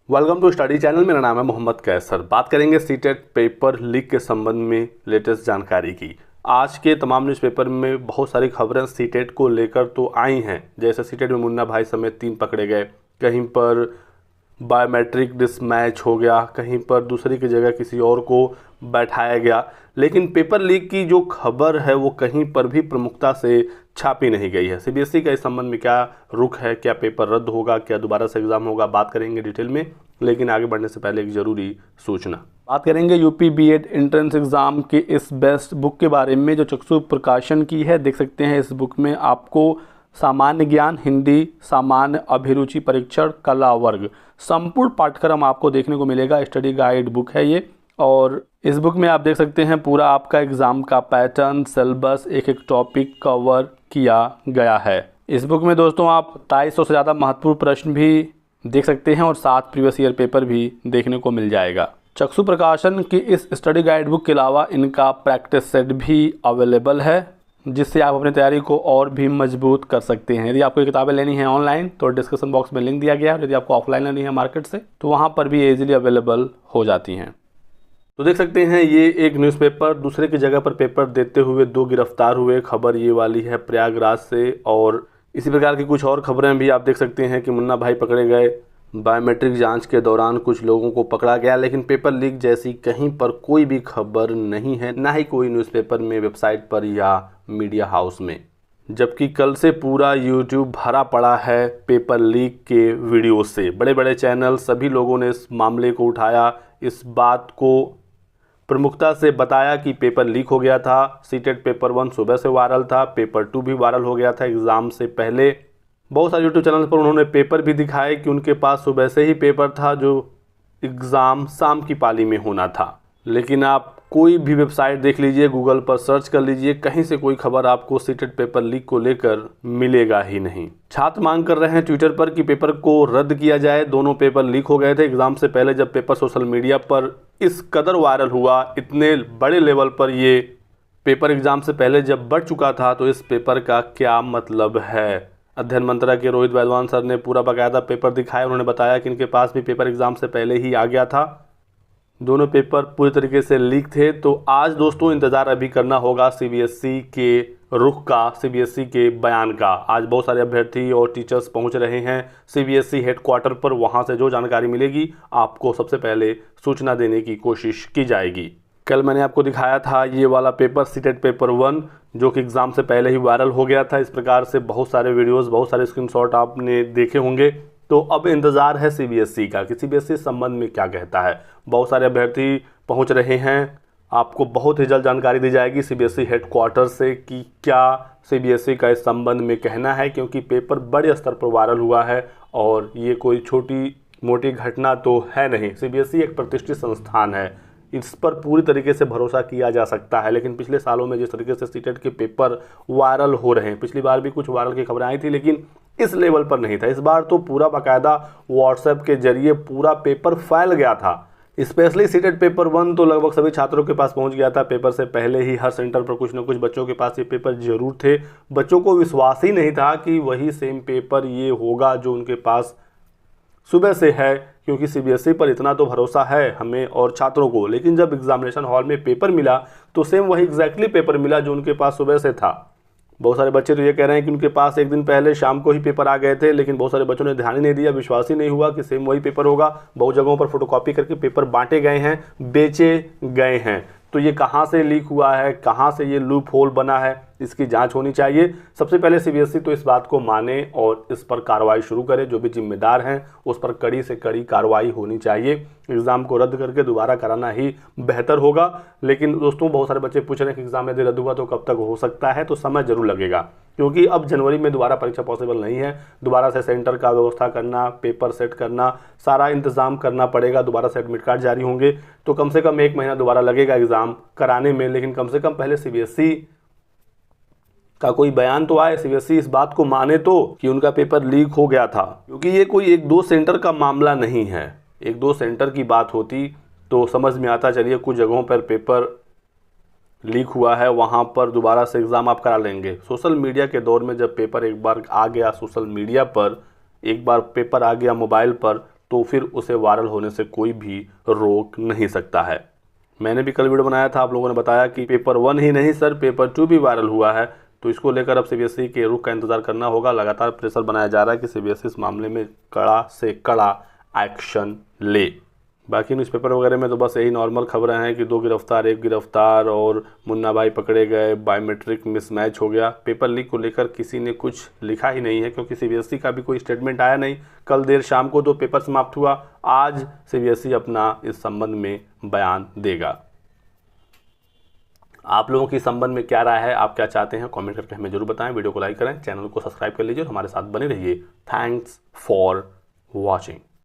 Welcome to study channel. मेरा नाम है मोहम्मद कैसर। बात करेंगे सीटेट पेपर लीक के संबंध में लेटेस्ट जानकारी की। आज के तमाम न्यूज़पेपर में बहुत सारी खबरें सीटेट को लेकर तो आई हैं। जैसे सीटेट में मुन्ना भाई समेत 3 पकड़े गए, कहीं पर बायोमेट्रिक डिसमैच हो गया, कहीं पर दूसरी की जगह किसी और को बैठाया गया। लेकिन पेपर लीक की जो खबर है वो कहीं पर भी प्रमुखता से छापी नहीं गई है। सीबीएसई का इस संबंध में क्या रुख है, क्या पेपर रद्द होगा, क्या दोबारा से एग्ज़ाम होगा, बात करेंगे डिटेल में। लेकिन आगे बढ़ने से पहले एक ज़रूरी सूचना, बात करेंगे यूपी बीएड एंट्रेंस एग्ज़ाम के इस बेस्ट बुक के बारे में जो चक्षु प्रकाशन की है। देख सकते हैं इस बुक में आपको सामान्य ज्ञान, हिंदी, सामान्य अभिरुचि परीक्षण, कला वर्ग, संपूर्ण पाठ्यक्रम आपको देखने को मिलेगा। स्टडी गाइड बुक है ये, और इस बुक में आप देख सकते हैं पूरा आपका एग्ज़ाम का पैटर्न, सिलेबस, एक एक टॉपिक कवर किया गया है। इस बुक में दोस्तों आप 250 से ज़्यादा महत्वपूर्ण प्रश्न भी देख सकते हैं और 7 प्रीवियस ईयर पेपर भी देखने को मिल जाएगा। चक्षु प्रकाशन की इस स्टडी गाइड बुक के अलावा इनका प्रैक्टिस सेट भी अवेलेबल है, जिससे आप अपनी तैयारी को और भी मजबूत कर सकते हैं। यदि आपको किताबें लेनी है ऑनलाइन तो डिस्क्रिप्शन बॉक्स में लिंक दिया गया है। यदि आपको ऑफलाइन लेनी है मार्केट से तो वहाँ पर भी ईजिली अवेलेबल हो जाती हैं। तो देख सकते हैं ये एक न्यूज़पेपर दूसरे की जगह पर पेपर देते हुए 2 गिरफ्तार हुए। खबर ये वाली है प्रयागराज से, और इसी प्रकार की कुछ और खबरें भी आप देख सकते हैं कि मुन्ना भाई पकड़े गए, बायोमेट्रिक जांच के दौरान कुछ लोगों को पकड़ा गया। लेकिन पेपर लीक जैसी कहीं पर कोई भी खबर नहीं है, ना ही कोई न्यूज़पेपर में, वेबसाइट पर या मीडिया हाउस में। जबकि कल से पूरा यूट्यूब भरा पड़ा है पेपर लीक के वीडियो से। बड़े बड़े चैनल, सभी लोगों ने इस मामले को उठाया, इस बात को प्रमुखता से बताया कि पेपर लीक हो गया था। सीटेट पेपर 1 सुबह से वायरल था, पेपर 2 भी वायरल हो गया था एग्ज़ाम से पहले। बहुत सारे यूट्यूब चैनल पर उन्होंने पेपर भी दिखाए कि उनके पास सुबह से ही पेपर था, जो एग्ज़ाम शाम की पाली में होना था। लेकिन आप कोई भी वेबसाइट देख लीजिए, गूगल पर सर्च कर लीजिए, कहीं से कोई खबर आपको सीटेट पेपर लीक को लेकर मिलेगा ही नहीं। छात्र मांग कर रहे हैं ट्विटर पर कि पेपर को रद्द किया जाए। दोनों पेपर लीक हो गए थे एग्ज़ाम से पहले। जब पेपर सोशल मीडिया पर इस कदर वायरल हुआ, इतने बड़े लेवल पर ये पेपर एग्ज़ाम से पहले जब बढ़ चुका था, तो इस पेपर का क्या मतलब है। अध्ययन मंत्रालय के रोहित वैद्वान सर ने पूरा बाकायदा पेपर दिखाया। उन्होंने बताया कि इनके पास भी पेपर एग्ज़ाम से पहले ही आ गया था। दोनों पेपर पूरी तरीके से लीक थे। तो आज दोस्तों इंतज़ार अभी करना होगा सीबीएसई के रुख का, सीबीएसई के बयान का। आज बहुत सारे अभ्यर्थी और टीचर्स पहुंच रहे हैं सीबीएसई हेडक्वार्टर पर। वहां से जो जानकारी मिलेगी आपको सबसे पहले सूचना देने की कोशिश की जाएगी। कल मैंने आपको दिखाया था ये वाला पेपर, सीटेट पेपर 1, जो कि एग्ज़ाम से पहले ही वायरल हो गया था। इस प्रकार से बहुत सारे वीडियोज़, बहुत सारे स्क्रीनशॉट आपने देखे होंगे। तो अब इंतज़ार है सीबीएसई का कि सीबीएसई इस संबंध में क्या कहता है। बहुत सारे अभ्यर्थी पहुंच रहे हैं, आपको बहुत ही जल्द जानकारी दी जाएगी सीबीएसई हेडक्वार्टर से कि क्या सीबीएसई का इस संबंध में कहना है, क्योंकि पेपर बड़े स्तर पर वायरल हुआ है और ये कोई छोटी मोटी घटना तो है नहीं। सीबीएसई एक प्रतिष्ठित संस्थान है, इस पर पूरी तरीके से भरोसा किया जा सकता है। लेकिन पिछले सालों में जिस तरीके से सीटेट के पेपर वायरल हो रहे हैं, पिछली बार भी कुछ वायरल की खबरें आई थी लेकिन इस लेवल पर नहीं था। इस बार तो पूरा बाकायदा व्हाट्सएप के जरिए पूरा पेपर फैल गया था। स्पेशली सीटेट पेपर 1 तो लगभग सभी छात्रों के पास पहुंच गया था। पेपर से पहले ही हर सेंटर पर कुछ न कुछ बच्चों के पास ये पेपर जरूर थे। बच्चों को विश्वास ही नहीं था कि वही सेम पेपर ये होगा जो उनके पास सुबह से है, क्योंकि सीबीएसई पर इतना तो भरोसा है हमें और छात्रों को। लेकिन जब एग्जामिनेशन हॉल में पेपर मिला तो सेम वही एग्जैक्टली पेपर मिला जो उनके पास सुबह से था। बहुत सारे बच्चे तो ये कह रहे हैं कि उनके पास एक दिन पहले शाम को ही पेपर आ गए थे, लेकिन बहुत सारे बच्चों ने ध्यान ही नहीं दिया, विश्वास ही नहीं हुआ कि सेम वही पेपर होगा। बहुत जगहों पर फोटोकॉपी करके पेपर बांटे गए हैं, बेचे गए हैं। तो ये कहाँ से लीक हुआ है, कहाँ से ये लूप होल बना है, इसकी जांच होनी चाहिए। सबसे पहले सीबीएसई तो इस बात को माने और इस पर कार्रवाई शुरू करे। जो भी जिम्मेदार हैं उस पर कड़ी से कड़ी कार्रवाई होनी चाहिए। एग्ज़ाम को रद्द करके दोबारा कराना ही बेहतर होगा। लेकिन दोस्तों बहुत सारे बच्चे पूछ रहे हैं कि एग्ज़ाम यदि रद्द हुआ तो कब तक हो सकता है। तो समय जरूर लगेगा, क्योंकि अब जनवरी में दोबारा परीक्षा पॉसिबल नहीं है। दोबारा से सेंटर का व्यवस्था करना, पेपर सेट करना, सारा इंतज़ाम करना पड़ेगा। दोबारा से एडमिट कार्ड जारी होंगे तो कम से कम 1 महीना दोबारा लगेगा एग्ज़ाम कराने में। लेकिन कम से कम पहले सीबीएसई का कोई बयान तो आए, सीबीएसई इस बात को माने तो कि उनका पेपर लीक हो गया था। क्योंकि ये कोई 1-2 सेंटर का मामला नहीं है। 1-2 सेंटर की बात होती तो समझ में आता, चलिए कुछ जगहों पर पेपर लीक हुआ है, वहाँ पर दोबारा से एग्ज़ाम आप करा लेंगे। सोशल मीडिया के दौर में जब पेपर एक बार आ गया सोशल मीडिया पर, एक बार पेपर आ गया मोबाइल पर, तो फिर उसे वायरल होने से कोई भी रोक नहीं सकता है। मैंने भी कल वीडियो बनाया था, आप लोगों ने बताया कि पेपर 1 ही नहीं सर पेपर 2 भी वायरल हुआ है। तो इसको लेकर अब सीबीएसई के रुख का इंतजार करना होगा। लगातार प्रेशर बनाया जा रहा है कि सीबीएसई इस मामले में कड़ा से कड़ा एक्शन ले। बाकी न्यूज़पेपर वगैरह में तो बस यही नॉर्मल खबरें हैं कि 2 गिरफ्तार 1 गिरफ्तार और मुन्ना भाई पकड़े गए, बायोमेट्रिक मिसमैच हो गया। पेपर लीक को लेकर किसी ने कुछ लिखा ही नहीं है, क्योंकि सीबीएसई का भी कोई स्टेटमेंट आया नहीं। कल देर शाम को 2 पेपर समाप्त हुआ, आज सीबीएसई अपना इस संबंध में बयान देगा। आप लोगों की संबंध में क्या राय है, आप क्या चाहते हैं, कमेंट करके हमें जरूर बताएं। वीडियो को लाइक करें, चैनल को सब्सक्राइब कर लीजिए और हमारे साथ बने रहिए। Thanks for watching.